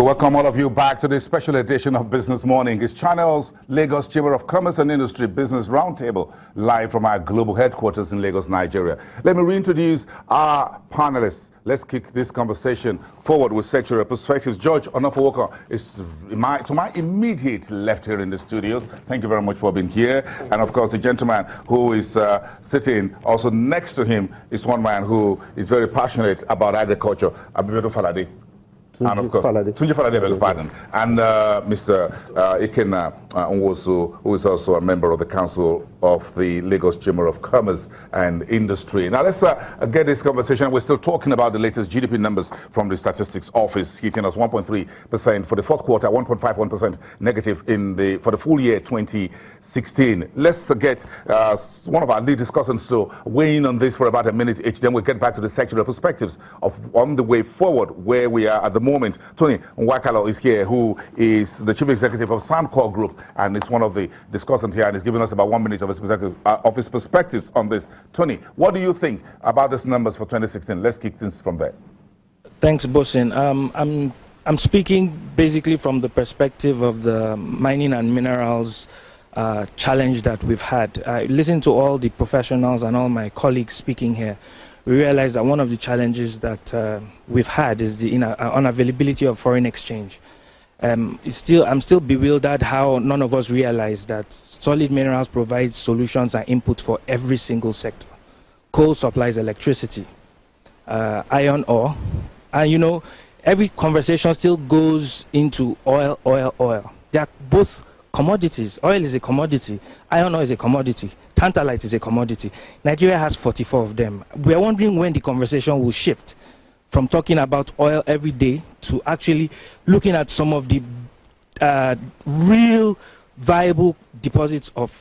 welcome all of you back to this special edition of Business Morning. It's Channels Lagos Chamber of Commerce and Industry Business Roundtable, live from our global headquarters in Lagos, Nigeria. Let me reintroduce our panelists. Let's kick this conversation forward with sectoral perspectives. George Onofowokan is to my immediate left here in the studios. Thank you very much for being here. And of course, the gentleman who is sitting also next to him is one man who is very passionate about agriculture, Abiodun Falade. And of course, Tunji Falade, pardon. And Mr. Ikena Nwosu, who is also a member of the Council of the Lagos Chamber of Commerce and Industry. Now let's get this conversation. We're still talking about the latest GDP numbers from the Statistics Office, hitting us 1.3% for the fourth quarter, 1.51% negative for the full year 2016. Let's get one of our lead discussants to weigh in on this for about a minute each. Then we'll get back to the sectoral perspectives on the way forward, where we are at the moment. Tony Nwakalo is here, who is the Chief Executive of Soundcore Group, and is one of the discussants here, and is giving us about 1 minute of his perspectives on this. Tony, what do you think about these numbers for 2016? Let's kick things from there. Thanks, Bosin. I'm speaking basically from the perspective of the mining and minerals challenge that we've had. Listen to all the professionals and all my colleagues speaking here. We realize that one of the challenges that we've had is the unavailability of foreign exchange. I'm still bewildered how none of us realize that solid minerals provide solutions and input for every single sector. Coal supplies electricity, iron ore, and you know, every conversation still goes into oil. They are both commodities. Oil is a commodity, iron ore is a commodity, tantalite is a commodity. Nigeria has 44 of them. We are wondering when the conversation will shift from talking about oil every day to actually looking at some of the real viable deposits of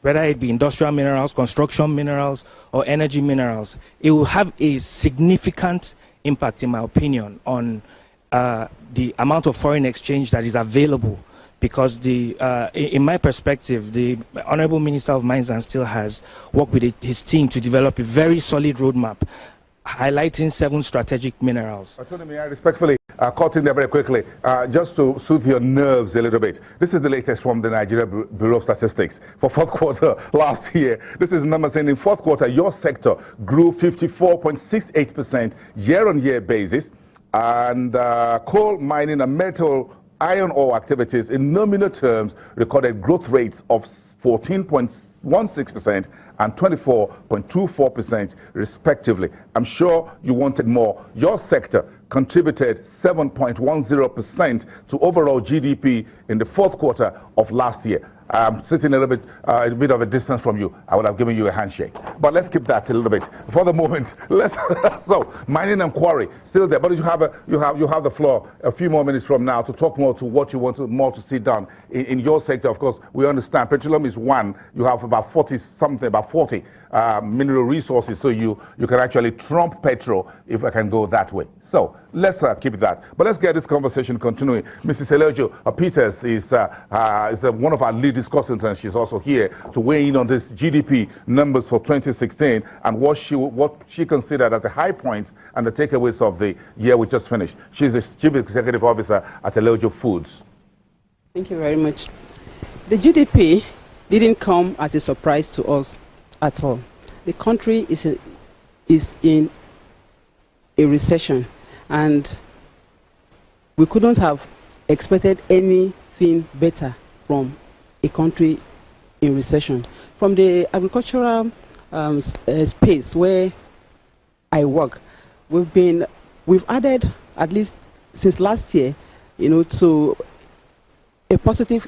whether it be industrial minerals, construction minerals, or energy minerals. It will have a significant impact, in my opinion, on the amount of foreign exchange that is available, because in my perspective, the Honorable Minister of Mines and Steel has worked with his team to develop a very solid roadmap highlighting 7 strategic minerals. Attorney, may I respectfully cut in there very quickly, just to soothe your nerves a little bit. This is the latest from the Nigeria Bureau of Statistics for fourth quarter last year. This is numbers saying in fourth quarter, your sector grew 54.68% year-on-year basis, and coal mining and metal iron ore activities in nominal terms recorded growth rates of 14.16% and 24.24% respectively. I'm sure you wanted more. Your sector contributed 7.10% to overall GDP in the fourth quarter of last year. I'm sitting a bit of a distance from you. I would have given you a handshake. But let's keep that a little bit for the moment. So mining and quarry still there, but you have the floor a few more minutes from now to talk more to what you want more to see done in your sector. Of course, we understand petroleum is one. You have about 40 mineral resources, so you can actually trump petrol, if I can go that way. So let's keep that. But let's get this conversation continuing. Mrs. Eleojo Peters is one of our lead discussants, and she's also here to weigh in on this GDP numbers for 2016 and what she considered as the high points and the takeaways of the year we just finished. She's the Chief Executive Officer at Eleojo Foods. Thank you very much. The GDP didn't come as a surprise to us at all. The country is in a recession, and we couldn't have expected anything better from a country in recession. From the agricultural space where I work, we've added, at least since last year, to a positive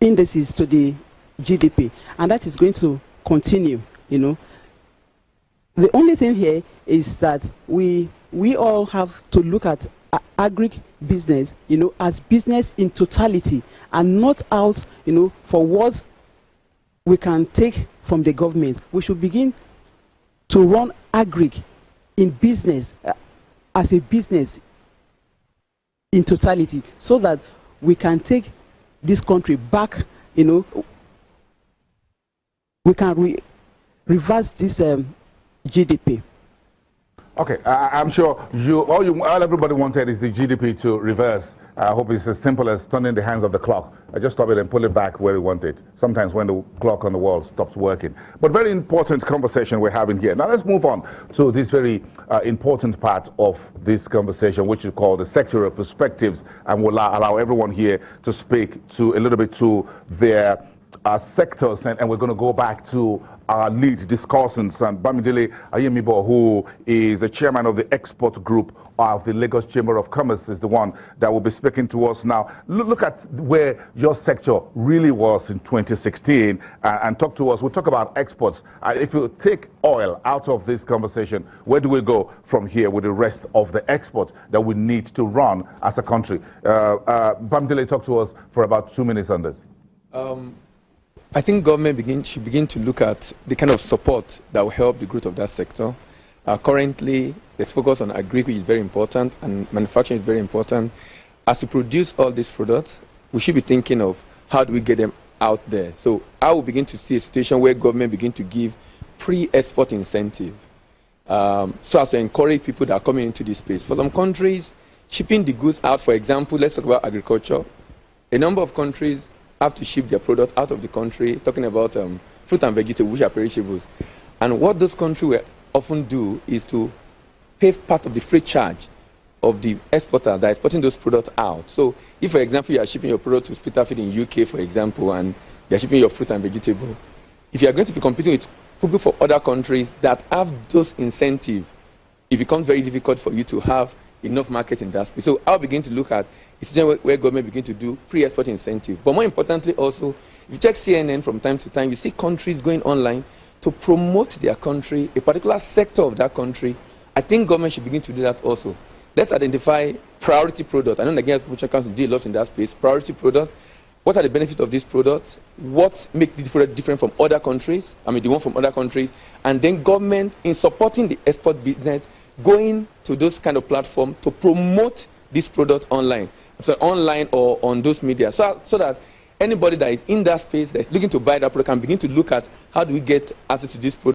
indices to the GDP, and that is going to continue. The only thing here is that we all have to look at agri business, as business in totality, and not out, for what we can take from the government. We should begin to run agri in business as a business in totality, so that we can take this country back, we can reverse this GDP. Okay, I'm sure all everybody wanted is the GDP to reverse. I hope it's as simple as turning the hands of the clock. I just stop it and pull it back where we want it. Sometimes when the clock on the wall stops working. But very important conversation we're having here. Now let's move on to this very important part of this conversation, which is called the sectoral perspectives, and we'll allow everyone here to speak to a little bit to their sectors, and we're going to go back to our lead discussants, and Bamidele Ayemibo, who is the chairman of the export group of the Lagos Chamber of Commerce, is the one that will be speaking to us now. Look at where your sector really was in 2016 and talk to us. We'll talk about exports. If you take oil out of this conversation, where do we go from here with the rest of the exports that we need to run as a country? Bamidele, talk to us for about 2 minutes on this. I think government should begin to look at the kind of support that will help the growth of that sector. Currently, there's focus on agri, which is very important, and manufacturing is very important. As we produce all these products, we should be thinking of how do we get them out there. So I will begin to see a situation where government begin to give pre-export incentive, so as to encourage people that are coming into this space. For some countries, shipping the goods out, for example, let's talk about agriculture. A number of countries have to ship their product out of the country, talking about fruit and vegetables, which are perishables. And what those countries will often do is to pay part of the freight charge of the exporter that is exporting those products out. So if, for example, you are shipping your product to Spitalfield in UK, for example, and you are shipping your fruit and vegetable, if you are going to be competing with people from other countries that have those incentives, it becomes very difficult for you to have enough market in that space. So I'll begin to look at a situation where government begin to do pre-export incentive. But more importantly also, if you check CNN from time to time, you see countries going online to promote their country, a particular sector of that country. I think government should begin to do that also. Let's identify priority product. I know the Nigerian Promotion Council did a lot in that space. Priority product. What are the benefits of this product? What makes this product different from other countries? I mean, the one from other countries. And then government, in supporting the export business, going to those kind of platforms to promote this product online, so online or on those media, so that anybody that is in that space that is looking to buy that product can begin to look at how do we get access to this product.